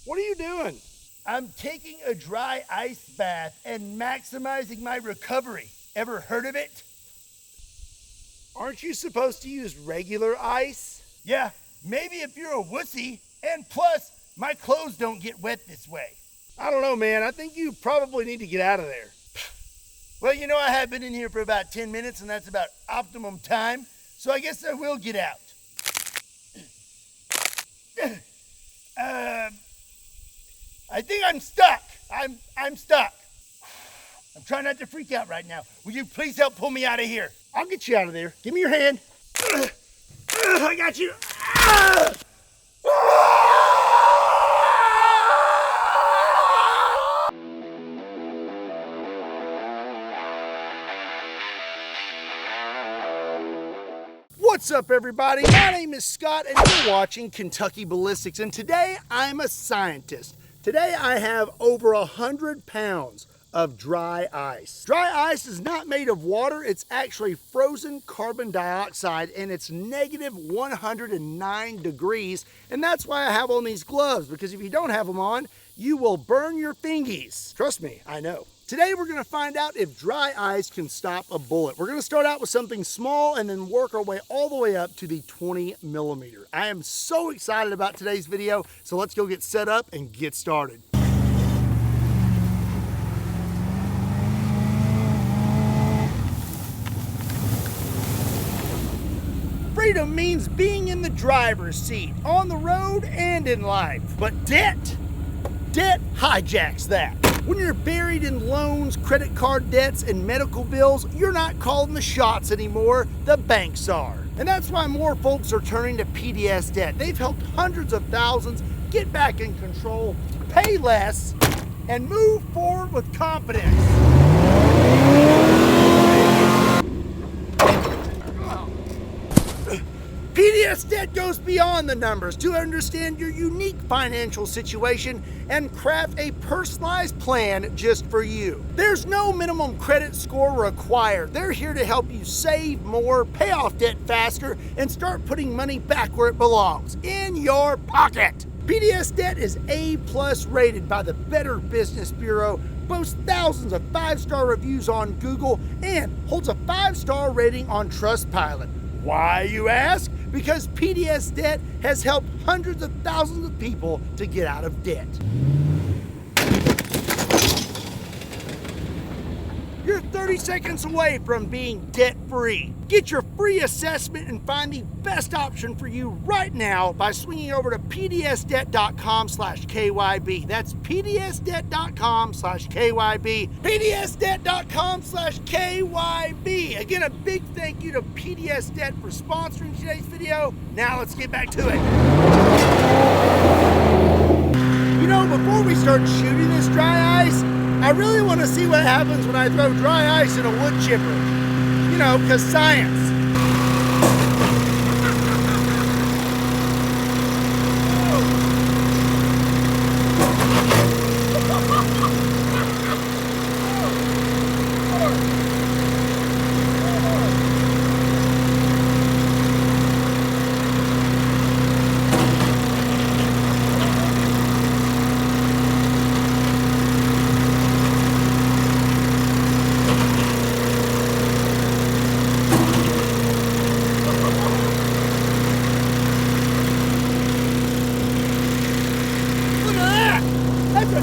What are you doing? I'm taking a dry ice bath and maximizing my recovery. Ever heard of it? Aren't you supposed to use regular ice? Yeah, maybe if you're a wussy. And plus, my clothes don't get wet this way. I don't know, man. I think you probably need to get out of there. Well, you know, I have been in here for about 10 minutes, and that's about optimum time, so I guess I will get out. I think I'm stuck. I'm stuck. I'm trying not to freak out right now. Will you please help pull me out of here? I'll get you out of there. Give me your hand. I got you. What's up, everybody? My name is Scott, and you're watching Kentucky Ballistics, and today I'm a scientist. Today I have over 100 pounds of dry ice. Dry ice is not made of water, it's actually frozen carbon dioxide, and it's negative 109 degrees, and that's why I have on these gloves, because if you don't have them on, you will burn your fingies. Trust me, I know. Today we're gonna find out if dry ice can stop a bullet. We're gonna start out with something small and then work our way all the way up to the 20 millimeter. I am so excited about today's video, so let's go get set up and get started. Freedom means being in the driver's seat, on the road and in life. But debt hijacks that. When you're buried in loans, credit card debts, and medical bills, you're not calling the shots anymore, the banks are. And that's why more folks are turning to PDS debt. They've helped hundreds of thousands get back in control, pay less, and move forward with confidence. PDS debt goes beyond the numbers to understand your unique financial situation and craft a personalized plan just for you. There's no minimum credit score required. They're here to help you save more, pay off debt faster, and start putting money back where it belongs, in your pocket. PDS debt is A+ rated by the Better Business Bureau, boasts thousands of 5-star reviews on Google, and holds a 5-star rating on Trustpilot. Why, you ask? Because PDS debt has helped hundreds of thousands of people to get out of debt. You're 30 seconds away from being debt-free. Get your free assessment and find the best option for you right now by swinging over to pdsdebt.com/KYB. That's pdsdebt.com/KYB. pdsdebt.com/KYB. Again, a big thank you to PDS Debt for sponsoring today's video. Now let's get back to it. You know, before we start shooting this dry ice, I really want to see what happens when I throw dry ice in a wood chipper. You know, because science.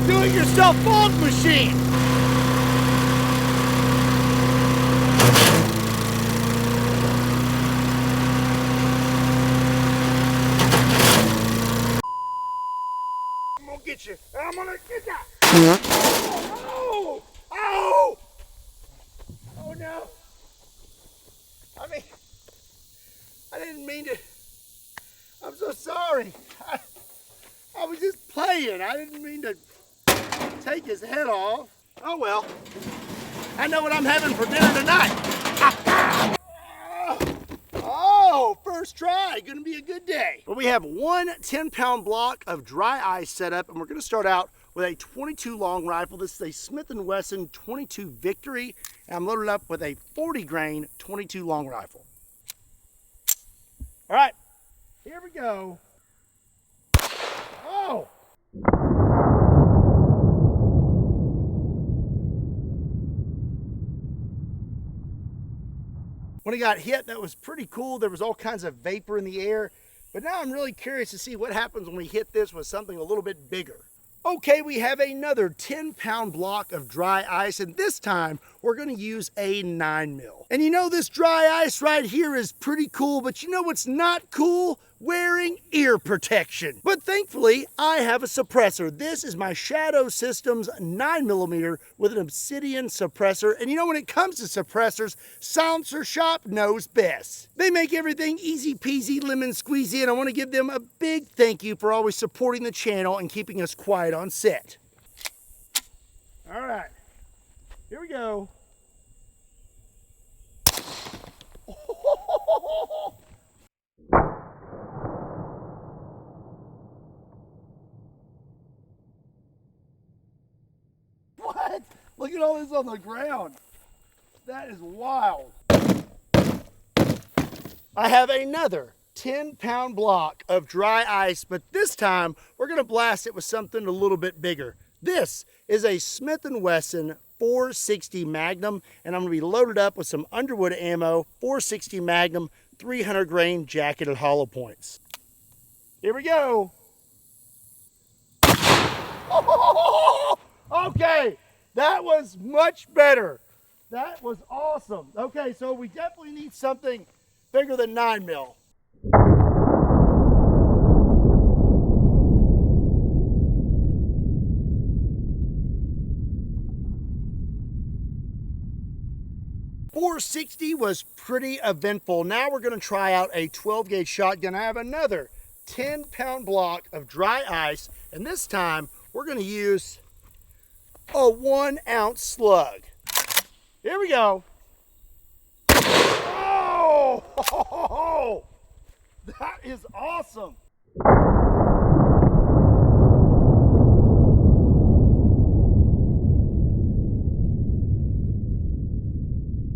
Do-it-yourself fog machine. I'm gonna get you. I'm gonna get you. Oh! Oh! Oh no! I mean, I didn't mean to. I'm so sorry. I was just playing. I didn't mean to take his head off. Oh well. I know what I'm having for dinner tonight. Oh, first try. Gonna be a good day. Well, we have one 10-pound block of dry ice set up, and we're gonna start out with a 22 long rifle. This is a Smith & Wesson 22 Victory, and I'm loaded up with a 40 grain 22 long rifle. All right, here we go. Oh! when it got hit, that was pretty cool. There was all kinds of vapor in the air. But now I'm really curious to see what happens when we hit this with something a little bit bigger. Okay, we have another 10-pound block of dry ice, and this time we're gonna use a 9mm. And you know, this dry ice right here is pretty cool, but you know what's not cool? Wearing ear protection. But thankfully, I have a suppressor. This is my Shadow Systems 9mm with an obsidian suppressor. And you know, when it comes to suppressors, Silencer Shop knows best. They make everything easy peasy, lemon squeezy, and I want to give them a big thank you for always supporting the channel and keeping us quiet on set. All right, here we go. What? Look at all this on the ground. That is wild. I have another 10-pound block of dry ice, but this time we're gonna blast it with something a little bit bigger. This is a Smith & Wesson 460 Magnum, and I'm gonna be loaded up with some Underwood ammo, 460 Magnum, 300 grain jacketed hollow points. Here we go. Okay, that was much better. That was awesome. Okay, so we definitely need something bigger than 9mm. .460 was pretty eventful. Now we're going to try out a 12-gauge shotgun. I have another 10-pound block of dry ice, and this time we're going to use a 1-ounce slug. Here we go. Oh, that is awesome.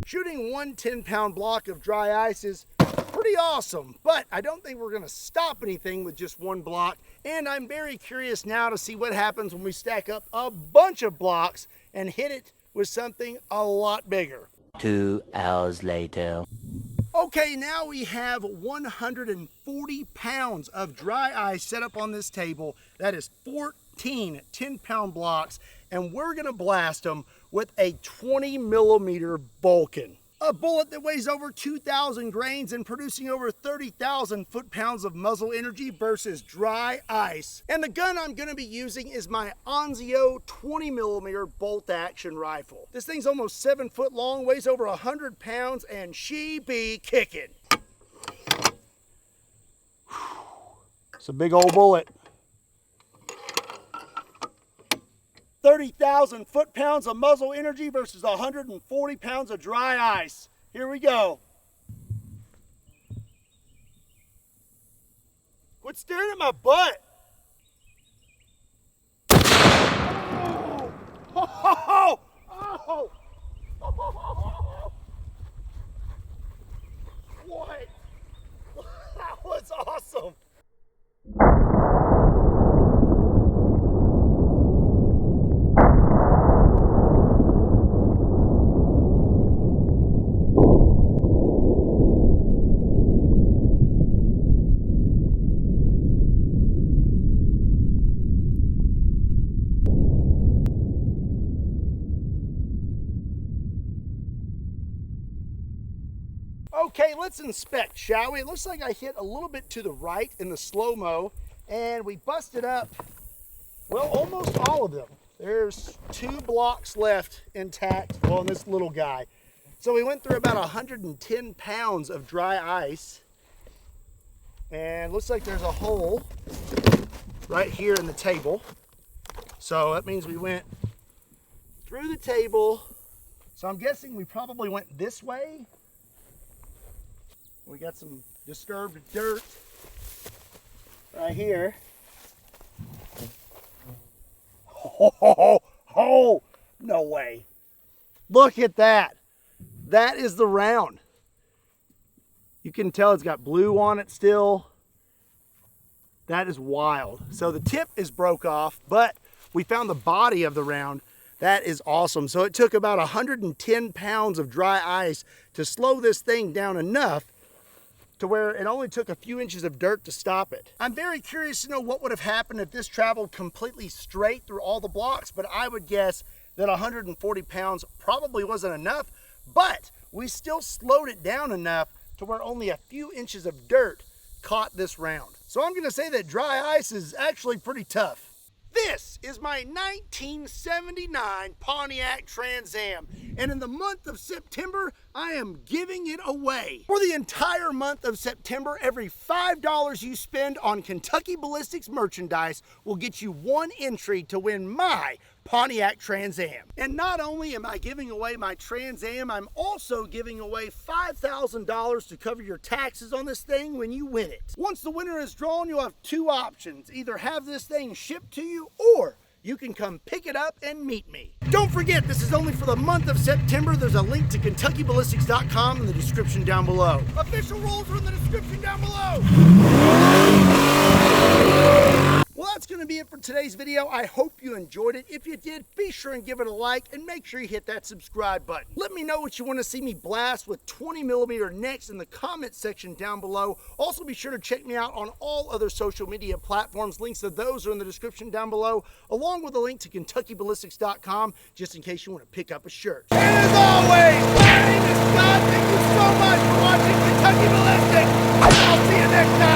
Shooting one 10-pound block of dry ice is pretty awesome, but I don't think we're gonna stop anything with just one block, and I'm very curious now to see what happens when we stack up a bunch of blocks and hit it with something a lot bigger. 2 hours later. Okay, now we have 140 pounds of dry ice set up on this table. That is 14 10-pound blocks, and we're gonna blast them with a 20mm Vulcan. A bullet that weighs over 2,000 grains and producing over 30,000 foot-pounds of muzzle energy versus dry ice. And the gun I'm gonna be using is my Onzio 20mm bolt-action rifle. This thing's almost 7 foot long, weighs over 100 pounds, and she be kicking. It's a big old bullet. 30,000 foot-pounds of muzzle energy versus 140 pounds of dry ice. Here we go. Quit staring at my butt. Oh! Oh! Oh! What? That was awesome. Okay, let's inspect, shall we? It looks like I hit a little bit to the right in the slow-mo, and we busted up, well, almost all of them. There's 2 blocks left intact on this little guy. So we went through about 110 pounds of dry ice, and looks like there's a hole right here in the table. So that means we went through the table. So I'm guessing we probably went this way. We got some disturbed dirt right here. Oh, no way. Look at that. That is the round. You can tell it's got blue on it still. That is wild. So the tip is broke off, but we found the body of the round That is awesome. So it took about 110 pounds of dry ice to slow this thing down enough to where it only took a few inches of dirt to stop it. I'm very curious to know what would have happened if this traveled completely straight through all the blocks, but I would guess that 140 pounds probably wasn't enough, but we still slowed it down enough to where only a few inches of dirt caught this round. So I'm gonna say that dry ice is actually pretty tough. This is my 1979 Pontiac Trans Am, and in the month of September, I am giving it away. For the entire month of September, every $5 you spend on Kentucky Ballistics merchandise will get you one entry to win my Pontiac Trans Am. And not only am I giving away my Trans Am, I'm also giving away $5,000 to cover your taxes on this thing when you win it. Once the winner is drawn, you'll have two options. Either have this thing shipped to you, or you can come pick it up and meet me. Don't forget, this is only for the month of September. There's a link to KentuckyBallistics.com in the description down below. Official rules are in the description down below. Well, that's going to be it for today's video. I hope you enjoyed it. If you did, be sure and give it a like and make sure you hit that subscribe button. Let me know what you want to see me blast with 20mm next in the comment section down below. Also, be sure to check me out on all other social media platforms. Links to those are in the description down below, along with a link to KentuckyBallistics.com, just in case you want to pick up a shirt. And as always, my name is Scott. Thank you so much for watching Kentucky Ballistics, and I'll see you next time.